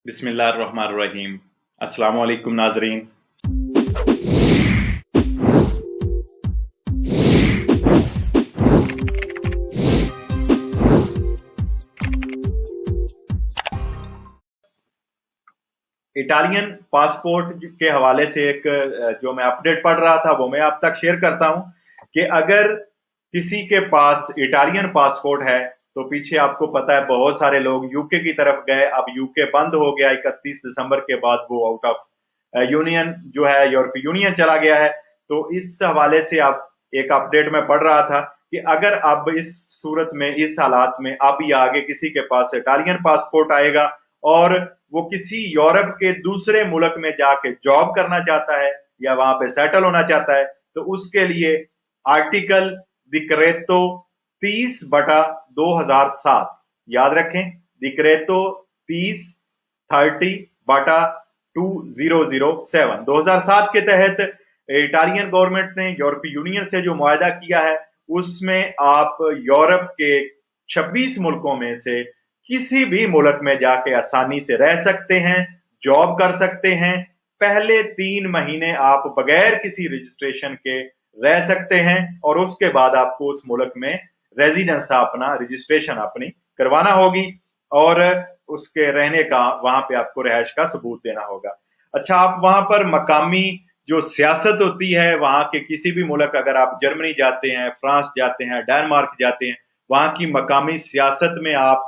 बिस्मिल्लाहिर्रहमानिर्रहीम। अस्सलामु अलैकुम नाज़रीन। इटालियन पासपोर्ट के हवाले से एक जो मैं अपडेट पढ़ रहा था वो मैं आप तक शेयर करता हूं कि अगर किसी के पास इटालियन पासपोर्ट है तो पीछे आपको पता है बहुत सारे लोग यूके की तरफ गए। अब यूके बंद हो गया 31 दिसंबर के बाद, वो आउट ऑफ यूनियन जो है यूरोपीय यूनियन चला गया है। तो इस हवाले से आप एक अपडेट में पढ़ रहा था कि अगर अब इस सूरत में, इस हालात में अब या आगे किसी के पास इटालियन पासपोर्ट आएगा और वो किसी यूरोप के दूसरे मुल्क में जाके जॉब करना चाहता है या वहां पे सेटल होना चाहता है, तो उसके लिए आर्टिकल डिक्रेतो 30/2007, याद रखें, डिक्रेतो 30/2007 2007 के तहत इटालियन गवर्नमेंट ने यूरोपीय यूनियन से जो मुआहदा किया है उसमें आप यूरोप के 26 मुल्कों में से किसी भी मुल्क में जाके आसानी से रह सकते हैं, जॉब कर सकते हैं। पहले 3 महीने आप बगैर किसी रजिस्ट्रेशन के रह सकते हैं और उसके बाद आपको उस मुल्क में रेजिडेंस अपना, रजिस्ट्रेशन अपनी करवाना होगी और उसके रहने का, वहां पे आपको रहायश का सबूत देना होगा। अच्छा, आप वहां पर मकामी जो सियासत होती है वहां के किसी भी मुल्क, अगर आप जर्मनी जाते हैं, फ्रांस जाते हैं, डेनमार्क जाते हैं, वहां की मकामी सियासत में आप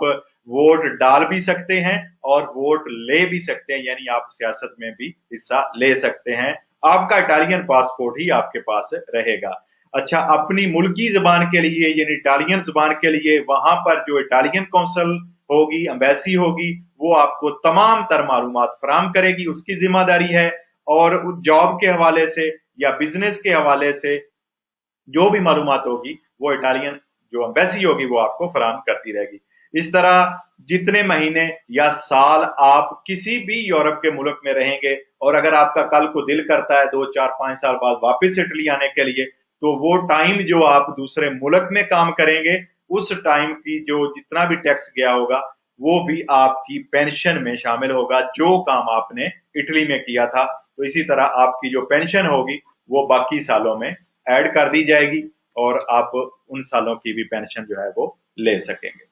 वोट डाल भी सकते हैं और वोट ले भी सकते हैं, यानी आप सियासत में भी हिस्सा ले सकते हैं। आपका इटालियन पासपोर्ट ही आपके पास रहेगा। अच्छा, अपनी मुल्की जबान के लिए यानी इटालियन जबान के लिए वहां पर जो इटालियन कौंसल होगी, एम्बेसी होगी, वो आपको तमाम तर मालूमात फराहम करेगी, उसकी जिम्मेदारी है। और जॉब के हवाले से या बिजनेस के हवाले से जो भी मालूमात होगी वो इटालियन जो एम्बेसी होगी वो आपको फराहम करती रहेगी। इस तरह जितने महीने या साल आप किसी भी यूरोप के मुल्क में रहेंगे और अगर आपका कल को दिल करता है 2, 4, 5 साल बाद वापस इटली आने के लिए, तो वो टाइम जो आप दूसरे मुल्क में काम करेंगे उस टाइम की जो जितना भी टैक्स गया होगा वो भी आपकी पेंशन में शामिल होगा, जो काम आपने इटली में किया था। तो इसी तरह आपकी जो पेंशन होगी वो बाकी सालों में ऐड कर दी जाएगी और आप उन सालों की भी पेंशन जो है वो ले सकेंगे।